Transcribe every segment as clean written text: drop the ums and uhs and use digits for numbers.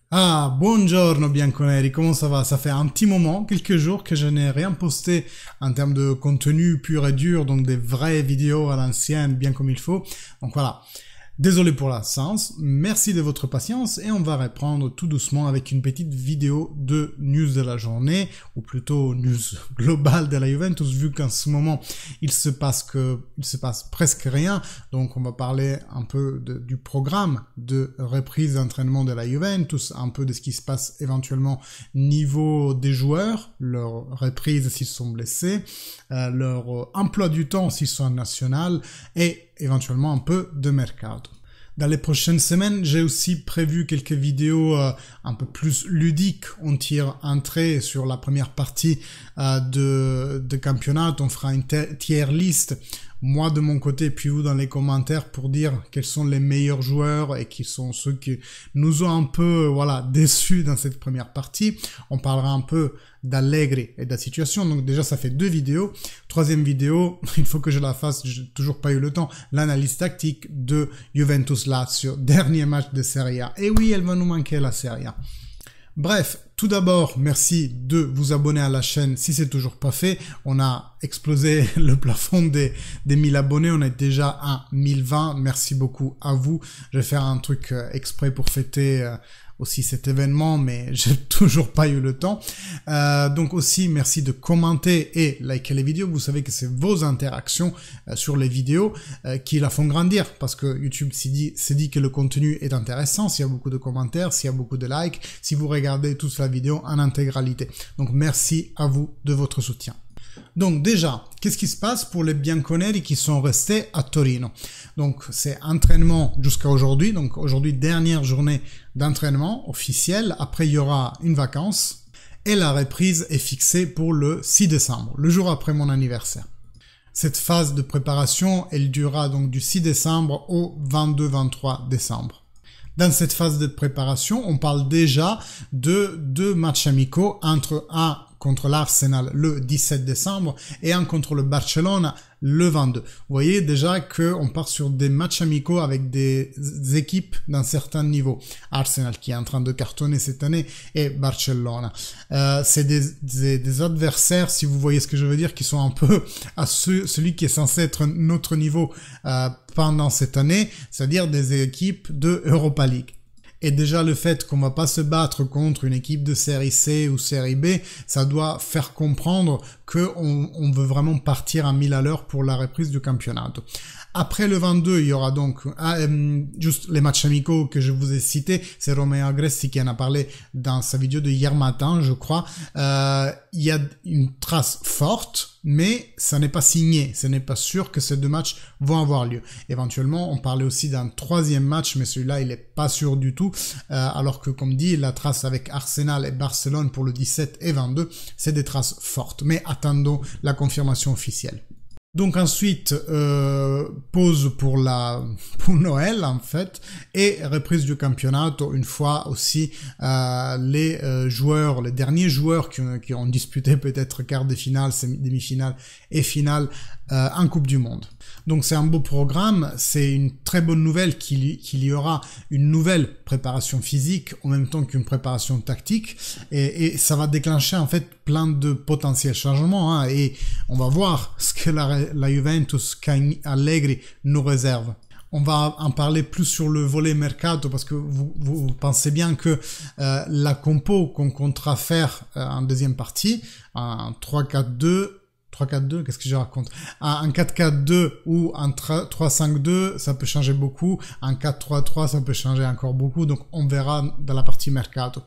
Ah, buongiorno bianconeri, comment ça va? Ça fait un petit moment, quelques jours que je n'ai rien posté en termes de contenu pur et dur, donc des vraies vidéos à l'ancienne, bien comme il faut. Donc voilà. Désolé pour l'absence, merci de votre patience et on va reprendre tout doucement avec une petite vidéo de news de la journée, ou plutôt news globale de la Juventus, vu qu'en ce moment il se passe presque rien. Donc on va parler un peu du programme de reprise d'entraînement de la Juventus, un peu de ce qui se passe éventuellement niveau des joueurs, leur reprise s'ils sont blessés, leur emploi du temps s'ils sont en national et éventuellement un peu de mercato. Dans les prochaines semaines, j'ai aussi prévu quelques vidéos un peu plus ludiques. On tire un trait sur la première partie de campionnat. On fera une tier list, moi de mon côté, puis vous dans les commentaires pour dire quels sont les meilleurs joueurs et qui sont ceux qui nous ont un peu déçus dans cette première partie. On parlera un peu d'Allegri et de la situation. Donc déjà, ça fait 2 vidéos. Troisième vidéo, il faut que je la fasse, j'ai toujours pas eu le temps, l'analyse tactique de Juventus-Lazio, dernier match de Serie A. Et oui, elle va nous manquer la Serie A. Bref, tout d'abord, merci de vous abonner à la chaîne si c'est toujours pas fait. On a explosé le plafond des 1000 abonnés, on est déjà à 1020. Merci beaucoup à vous. Je vais faire un truc exprès pour fêter aussi cet événement, mais j'ai toujours pas eu le temps. Donc aussi, merci de commenter et liker les vidéos. Vous savez que c'est vos interactions sur les vidéos qui la font grandir, parce que YouTube s'est dit que le contenu est intéressant s'il y a beaucoup de commentaires, s'il y a beaucoup de likes, si vous regardez toute la vidéo en intégralité. Donc merci à vous de votre soutien. Donc déjà, qu'est-ce qui se passe pour les bianconeri qui sont restés à Torino? Donc c'est entraînement jusqu'à aujourd'hui, donc aujourd'hui dernière journée d'entraînement officielle, après il y aura une vacance et la reprise est fixée pour le 6 décembre, le jour après mon anniversaire. Cette phase de préparation, elle durera donc du 6 décembre au 22-23 décembre. Dans cette phase de préparation, on parle déjà de 2 matchs amicaux, entre un contre l'Arsenal le 17 décembre et un contre le Barcelone le 22. Vous voyez déjà qu'on part sur des matchs amicaux avec des équipes d'un certain niveau. Arsenal qui est en train de cartonner cette année et Barcelone. C'est des adversaires, si vous voyez ce que je veux dire, qui sont un peu à celui qui est censé être notre niveau pendant cette année, c'est-à-dire des équipes de Europa League. Et déjà le fait qu'on va pas se battre contre une équipe de série C ou série B, ça doit faire comprendre qu'on veut vraiment partir à 1000 à l'heure pour la reprise du championnat. Après le 22, il y aura donc juste les matchs amicaux que je vous ai cités. C'est Romeo Agresti qui en a parlé dans sa vidéo de hier matin, je crois. Il y a une trace forte, mais ça n'est pas signé. Ce n'est pas sûr que ces 2 matchs vont avoir lieu. Éventuellement, on parlait aussi d'un 3e match, mais celui-là, il est pas sûr du tout. Alors que, comme dit, la trace avec Arsenal et Barcelone pour le 17 et 22, c'est des traces fortes. Mais attendons la confirmation officielle. Donc ensuite, pause pour Noël en fait, et reprise du championnat une fois aussi les derniers joueurs qui ont disputé peut-être quart de finale, demi-finale et finale en Coupe du Monde. Donc c'est un beau programme, c'est une très bonne nouvelle qu'il y aura une nouvelle préparation physique en même temps qu'une préparation tactique et ça va déclencher en fait plein de potentiels changements et on va voir ce que la Juventus qu'Allegri nous réserve. On va en parler plus sur le volet mercato parce que vous pensez bien que la compo qu'on comptera faire en deuxième partie, en 3-4-2, qu'est-ce que je raconte? Un 4-4-2 ou un 3-5-2, ça peut changer beaucoup. Un 4-3-3, ça peut changer encore beaucoup. Donc, on verra dans la partie mercato.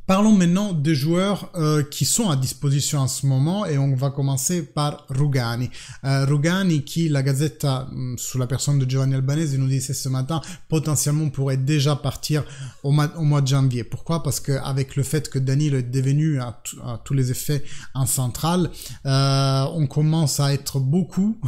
Parlons maintenant des joueurs qui sont à disposition en ce moment et on va commencer par Rugani. Rugani qui, la Gazzetta, sous la personne de Giovanni Albanese, nous disait ce matin, potentiellement pourrait déjà partir au mois de janvier. Pourquoi? Parce qu'avec le fait que Danilo est devenu à tous les effets un central, on commence à être beaucoup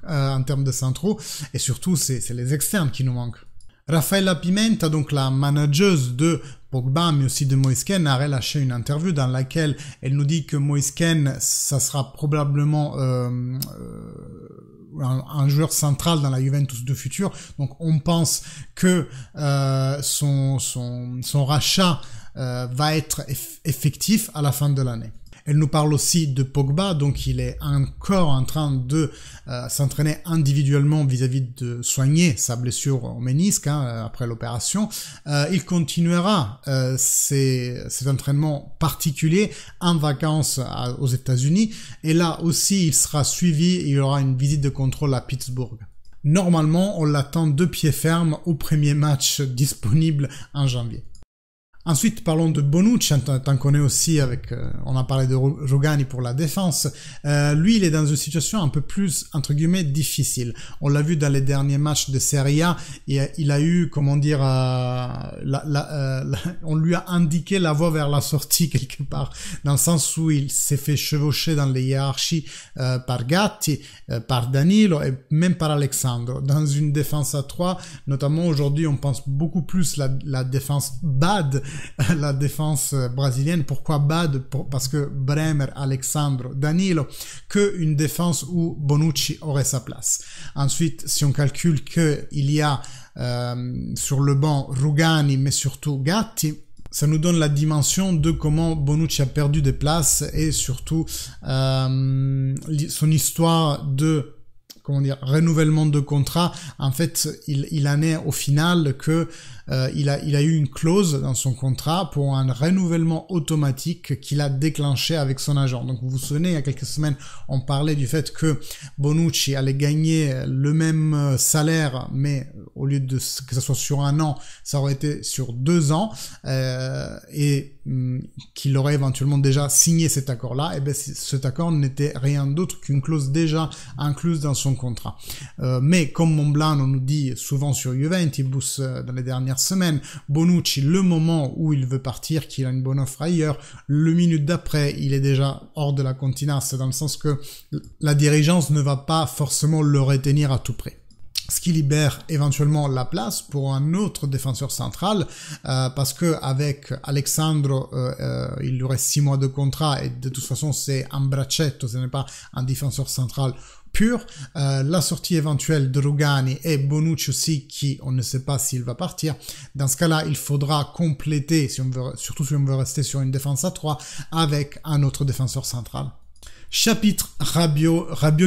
en termes de centraux et surtout c'est les externes qui nous manquent. Raffaella Pimenta, donc la manageuse de Pogba mais aussi de Moise Kean, a relâché une interview dans laquelle elle nous dit que Moise Kean, ça sera probablement un joueur central dans la Juventus de futur. Donc on pense que son rachat va être effectif à la fin de l'année. Elle nous parle aussi de Pogba, donc il est encore en train de s'entraîner individuellement vis-à-vis de soigner sa blessure au ménisque après l'opération. Il continuera cet entraînement particulier en vacances aux États-Unis, et là aussi il sera suivi et il y aura une visite de contrôle à Pittsburgh. Normalement, on l'attend de pied ferme au premier match disponible en janvier. Ensuite, parlons de Bonucci, t'en connais aussi avec, on a parlé de Rugani pour la défense. Lui, il est dans une situation un peu plus, entre guillemets, difficile. On l'a vu dans les derniers matchs de Serie A, et il a eu, comment dire, on lui a indiqué la voie vers la sortie quelque part, dans le sens où il s'est fait chevaucher dans les hiérarchies par Gatti, par Danilo et même par Alexandro. Dans une défense à 3, notamment aujourd'hui, on pense beaucoup plus la défense bad, la défense brésilienne. Pourquoi bad? Parce que Bremer, Alexandro, Danilo, que une défense où Bonucci aurait sa place. Ensuite, si on calcule qu'il y a sur le banc Rugani, mais surtout Gatti, ça nous donne la dimension de comment Bonucci a perdu des places et surtout son histoire de, comment dire, renouvellement de contrat. En fait, il en est au final que il a eu une clause dans son contrat pour un renouvellement automatique qu'il a déclenché avec son agent. Donc vous vous souvenez, il y a quelques semaines, on parlait du fait que Bonucci allait gagner le même salaire, mais au lieu de que ça soit sur un an, ça aurait été sur 2 ans, et qu'il aurait éventuellement déjà signé cet accord-là. Et bien cet accord n'était rien d'autre qu'une clause déjà incluse dans son contrat. Mais comme Montblanc, on nous dit souvent sur Juventus dans les dernières semaines, Bonucci, le moment où il veut partir, qu'il a une bonne offre ailleurs, le minute d'après, il est déjà hors de la continence, dans le sens que la dirigeance ne va pas forcément le retenir à tout prix. Ce qui libère éventuellement la place pour un autre défenseur central, parce que avec Alexandro, il lui reste 6 mois de contrat, et de toute façon c'est un braccetto, ce n'est pas un défenseur central pur. La sortie éventuelle de Rugani et Bonucci aussi, qui on ne sait pas s'il va partir. Dans ce cas-là, il faudra compléter, si on veut, surtout si on veut rester sur une défense à 3, avec un autre défenseur central. Chapitre Rabiot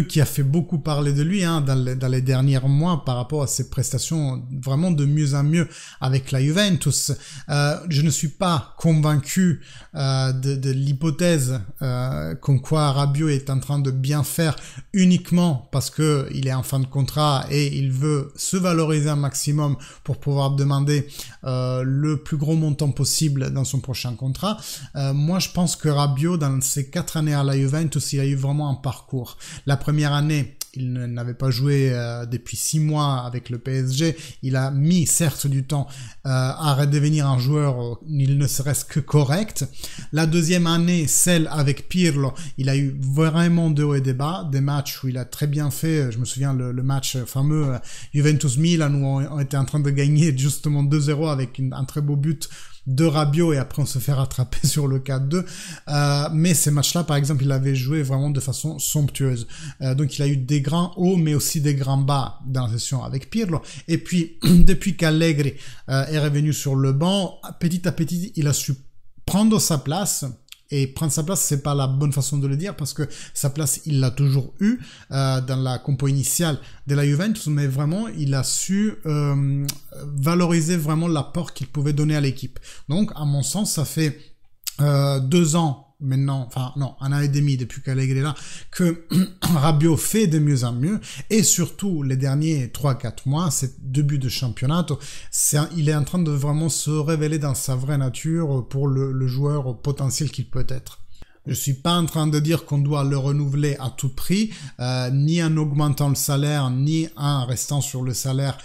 qui a fait beaucoup parler de lui dans les derniers mois par rapport à ses prestations vraiment de mieux en mieux avec la Juventus. Je ne suis pas convaincu de l'hypothèse comme quoi Rabiot est en train de bien faire uniquement parce que il est en fin de contrat et il veut se valoriser un maximum pour pouvoir demander le plus gros montant possible dans son prochain contrat. Moi, je pense que Rabiot, dans ses 4 années à la Juventus, il a eu vraiment un parcours. La première année, il n'avait pas joué depuis 6 mois avec le PSG. Il a mis certes du temps à redevenir un joueur, il ne serait-ce que correct. La deuxième année, celle avec Pirlo, il a eu vraiment de hauts et des bas, des matchs où il a très bien fait. Je me souviens le match fameux Juventus-Milan où on était en train de gagner justement 2-0 avec un très beau but de Rabiot, et après on se fait rattraper sur le 4-2, mais ces matchs-là, par exemple, il avait joué vraiment de façon somptueuse. Donc il a eu des grands hauts, mais aussi des grands bas dans la session avec Pirlo. Et puis, depuis qu'Allegri est revenu sur le banc, petit à petit, il a su prendre sa place. Et prendre sa place, c'est pas la bonne façon de le dire, parce que sa place, il l'a toujours eu dans la compo initiale de la Juventus, mais vraiment, il a su valoriser vraiment l'apport qu'il pouvait donner à l'équipe. Donc, à mon sens, ça fait 2 ans maintenant, enfin non, 1 an et demi depuis qu'Allegri est là, que Rabiot fait de mieux en mieux, et surtout les derniers 3-4 mois, ces débuts de championnat, il est en train de vraiment se révéler dans sa vraie nature pour le joueur potentiel qu'il peut être. Je suis pas en train de dire qu'on doit le renouveler à tout prix, ni en augmentant le salaire, ni en restant sur le salaire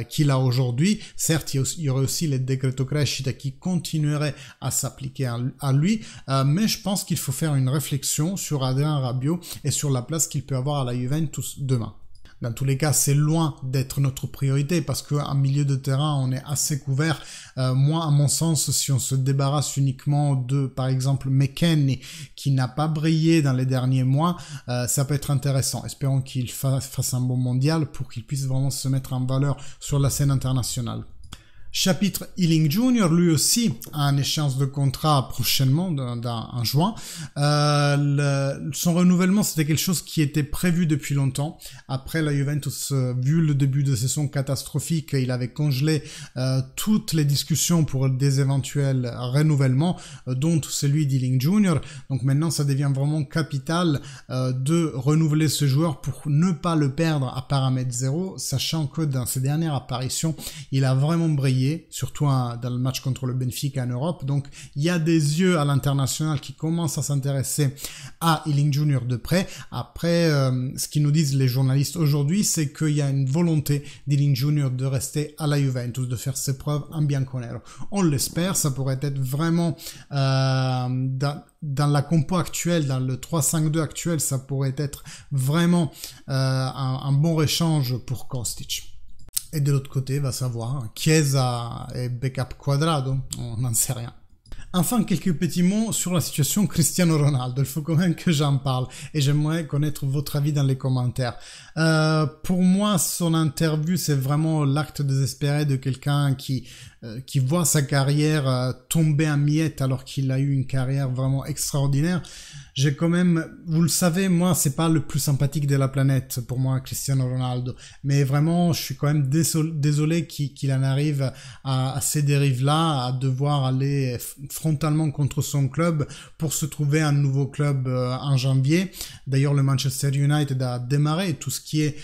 qu'il a aujourd'hui. Certes, il y aurait aussi les decreto crescita qui continueraient à s'appliquer à lui, mais je pense qu'il faut faire une réflexion sur Adrien Rabiot et sur la place qu'il peut avoir à la Juventus demain. Dans tous les cas, c'est loin d'être notre priorité parce qu'en milieu de terrain, on est assez couvert. Moi, à mon sens, si on se débarrasse uniquement de, par exemple, McKennie, qui n'a pas brillé dans les derniers mois, ça peut être intéressant. Espérons qu'il fasse un bon mondial pour qu'il puisse vraiment se mettre en valeur sur la scène internationale. Chapitre Ealing Jr., lui aussi a une échéance de contrat prochainement, en juin. Son renouvellement, c'était quelque chose qui était prévu depuis longtemps. Après la Juventus, vu le début de saison catastrophique, il avait congelé toutes les discussions pour des éventuels renouvellements, dont celui d'Ealing Jr. Donc maintenant, ça devient vraiment capital de renouveler ce joueur pour ne pas le perdre à paramètre zéro, sachant que dans ses dernières apparitions, il a vraiment brillé, surtout dans le match contre le Benfica en Europe. Donc il y a des yeux à l'international qui commencent à s'intéresser à Ealing Jr. de près. Après, ce qu'ils nous disent les journalistes aujourd'hui, c'est qu'il y a une volonté d'Ealing Jr. de rester à la Juventus, de faire ses preuves en bianconero. On l'espère, ça pourrait être vraiment dans la compo actuelle, dans le 3-5-2 actuel, ça pourrait être vraiment un bon échange pour Kostic. Et de l'autre côté, va savoir, Chiesa et backup Cuadrado, on n'en sait rien. Enfin, quelques petits mots sur la situation Cristiano Ronaldo. Il faut quand même que j'en parle et j'aimerais connaître votre avis dans les commentaires. Pour moi, son interview, c'est vraiment l'acte désespéré de quelqu'un qui voit sa carrière tomber en miettes alors qu'il a eu une carrière vraiment extraordinaire. J'ai quand même, vous le savez, moi, c'est pas le plus sympathique de la planète pour moi, Cristiano Ronaldo. Mais vraiment, je suis quand même désolé qu'il en arrive à ces dérives-là, à devoir aller frontalement contre son club pour se trouver un nouveau club en janvier. D'ailleurs, le Manchester United a démarré tout ce qui est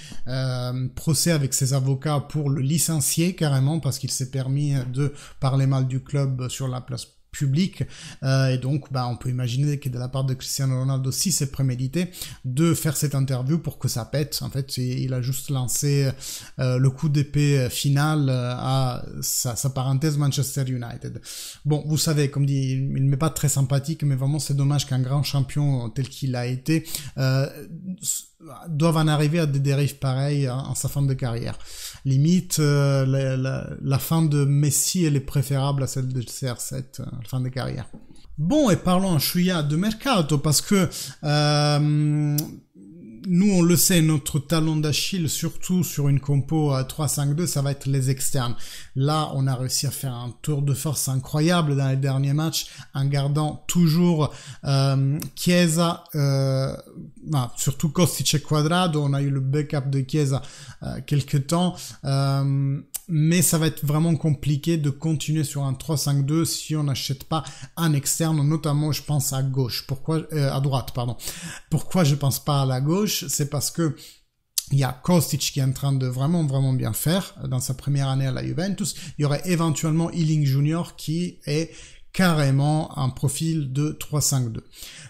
procès avec ses avocats pour le licencier carrément parce qu'il s'est permis de parler mal du club sur la place public, et donc on peut imaginer que de la part de Cristiano Ronaldo, si c'est prémédité, de faire cette interview pour que ça pète. En fait, il a juste lancé le coup d'épée final à sa parenthèse Manchester United. Bon, vous savez, comme dit, il n'est pas très sympathique, mais vraiment c'est dommage qu'un grand champion tel qu'il a été doivent en arriver à des dérives pareilles en sa fin de carrière. Limite, la fin de Messi, elle est préférable à celle de CR7, la fin de carrière. Bon, et parlons un chouïa de mercato, parce que nous, on le sait, notre talon d'Achille, surtout sur une compo 3-5-2, ça va être les externes. Là, on a réussi à faire un tour de force incroyable dans les derniers matchs, en gardant toujours Chiesa, surtout Kostic et Cuadrado. On a eu le backup de Chiesa quelque temps, mais ça va être vraiment compliqué de continuer sur un 3-5-2 si on n'achète pas un externe, notamment je pense à gauche. À droite, pardon. Pourquoi je pense pas à la gauche? C'est parce que il y a Kostic qui est en train de vraiment bien faire dans sa première année à la Juventus. Il y aurait éventuellement Ealing Jr. qui est carrément un profil de 3-5-2.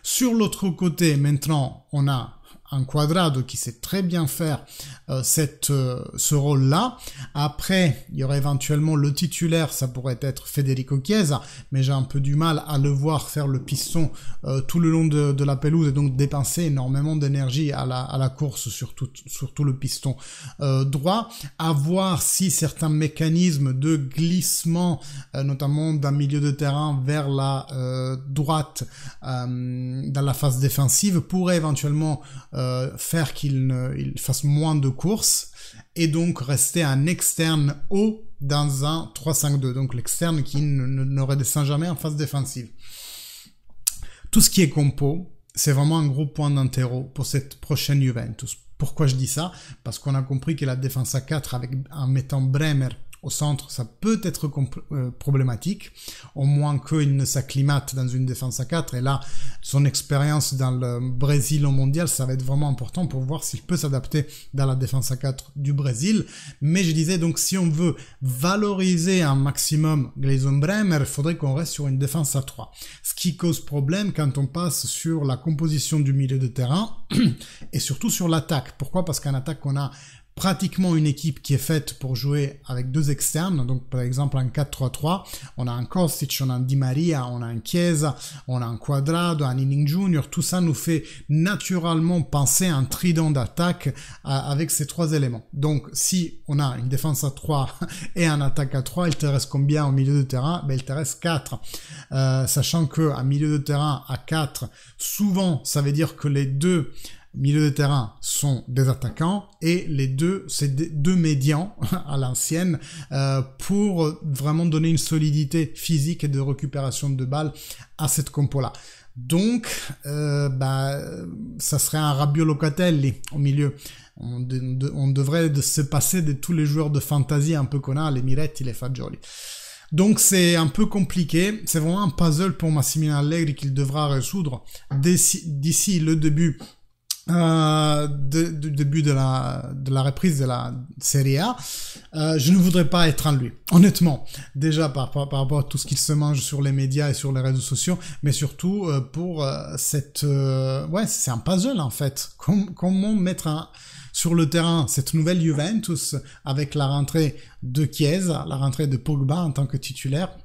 Sur l'autre côté, maintenant, on a un Cuadrado qui sait très bien faire ce rôle-là. Après, il y aurait éventuellement le titulaire, ça pourrait être Federico Chiesa, mais j'ai un peu du mal à le voir faire le piston tout le long de la pelouse et donc dépenser énormément d'énergie à la course, surtout le piston droit. À voir si certains mécanismes de glissement, notamment d'un milieu de terrain vers la droite dans la phase défensive, pourraient éventuellement faire qu'il fasse moins de courses et donc rester un externe haut dans un 3-5-2, donc l'externe qui ne redescend jamais en phase défensive. Tout ce qui est compo, c'est vraiment un gros point d'interro pour cette prochaine Juventus. Pourquoi je dis ça? Parce qu'on a compris que la défense à 4 en mettant Bremer au centre, ça peut être problématique, au moins qu'il ne s'acclimate dans une défense à 4, et là, son expérience dans le Brésil au mondial, ça va être vraiment important pour voir s'il peut s'adapter dans la défense à 4 du Brésil. Mais je disais, donc, si on veut valoriser un maximum Gleison Bremer, il faudrait qu'on reste sur une défense à 3. Ce qui cause problème quand on passe sur la composition du milieu de terrain, et surtout sur l'attaque. Pourquoi? Parce qu'en attaque, on a pratiquement une équipe qui est faite pour jouer avec deux externes, donc par exemple en 4-3-3, on a un Kostic, on a un Di Maria, on a un Chiesa, on a un Cuadrado, un Ealing Jr, tout ça nous fait naturellement penser à un trident d'attaque avec ces trois éléments. Donc si on a une défense à 3 et un attaque à 3, il te reste combien au milieu de terrain? Ben, il te reste 4. Sachant que un milieu de terrain à 4, souvent ça veut dire que les deux milieu de terrain sont des attaquants et les deux, c'est deux médians à l'ancienne pour vraiment donner une solidité physique et de récupération de balles à cette compo-là. Donc, ça serait un Rabiot Locatelli au milieu. On devrait se passer de tous les joueurs de fantasy un peu qu'on a, les Miretti, les Fagioli. Donc c'est un peu compliqué, c'est vraiment un puzzle pour Massimiliano Allegri qu'il devra résoudre d'ici le début de la reprise de la Serie A. Je ne voudrais pas être en lui, honnêtement. Déjà par rapport à tout ce qu'il se mange sur les médias et sur les réseaux sociaux, mais surtout pour c'est un puzzle en fait. Comment mettre sur le terrain cette nouvelle Juventus avec la rentrée de Chiesa, la rentrée de Pogba en tant que titulaire,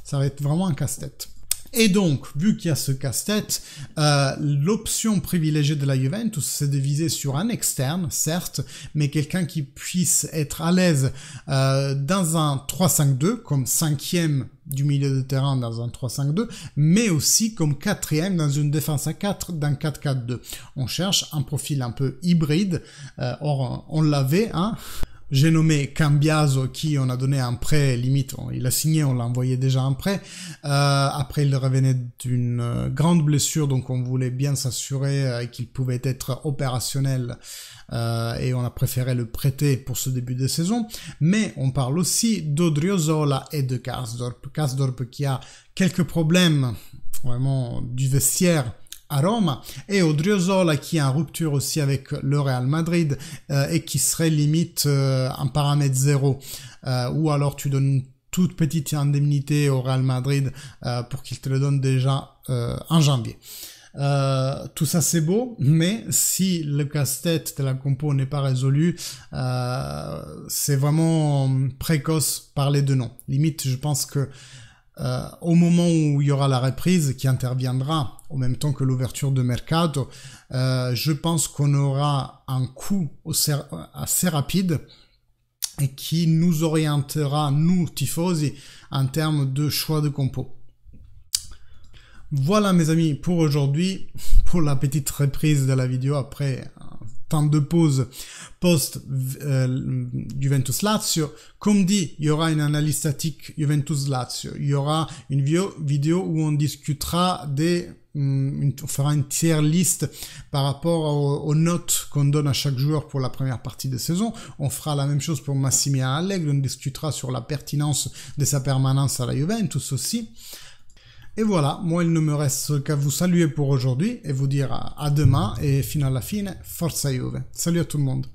ça va être vraiment un casse-tête. Et donc, vu qu'il y a ce casse-tête, l'option privilégiée de la Juventus, c'est de viser sur un externe, certes, mais quelqu'un qui puisse être à l'aise dans un 3-5-2, comme cinquième du milieu de terrain dans un 3-5-2, mais aussi comme quatrième dans une défense à 4, dans 4-4-2. On cherche un profil un peu hybride, or on l'avait, hein. J'ai nommé Cambiaso qui on a donné un prêt limite, il a signé, on l'a envoyé déjà un prêt. Après il revenait d'une grande blessure, donc on voulait bien s'assurer qu'il pouvait être opérationnel et on a préféré le prêter pour ce début de saison. Mais on parle aussi d'Odriozola et de Karsdorp. Karsdorp qui a quelques problèmes vraiment du vestiaire à Rome, et Odriozola qui est en rupture aussi avec le Real Madrid et qui serait limite un paramètre 0, ou alors tu donnes une toute petite indemnité au Real Madrid pour qu'il te le donne déjà en janvier. Tout ça c'est beau, mais si le casse-tête de la compo n'est pas résolu, c'est vraiment précoce par les deux noms. Limite, je pense que au moment où il y aura la reprise qui interviendra au même temps que l'ouverture de mercato, je pense qu'on aura un coup assez rapide et qui nous orientera, nous tifosi, en termes de choix de compo. Voilà mes amis pour aujourd'hui, pour la petite reprise de la vidéo après temps de pause post Juventus Lazio. Comme dit, il y aura une analyse statique Juventus Lazio. Il y aura une vidéo où on discutera on fera une tier list par rapport aux notes qu'on donne à chaque joueur pour la première partie de saison. On fera la même chose pour Massimiliano Allegri. On discutera sur la pertinence de sa permanence à la Juventus aussi. Et voilà, moi il ne me reste qu'à vous saluer pour aujourd'hui et vous dire à demain et fino alla fine, forza Juve. Salut à tout le monde.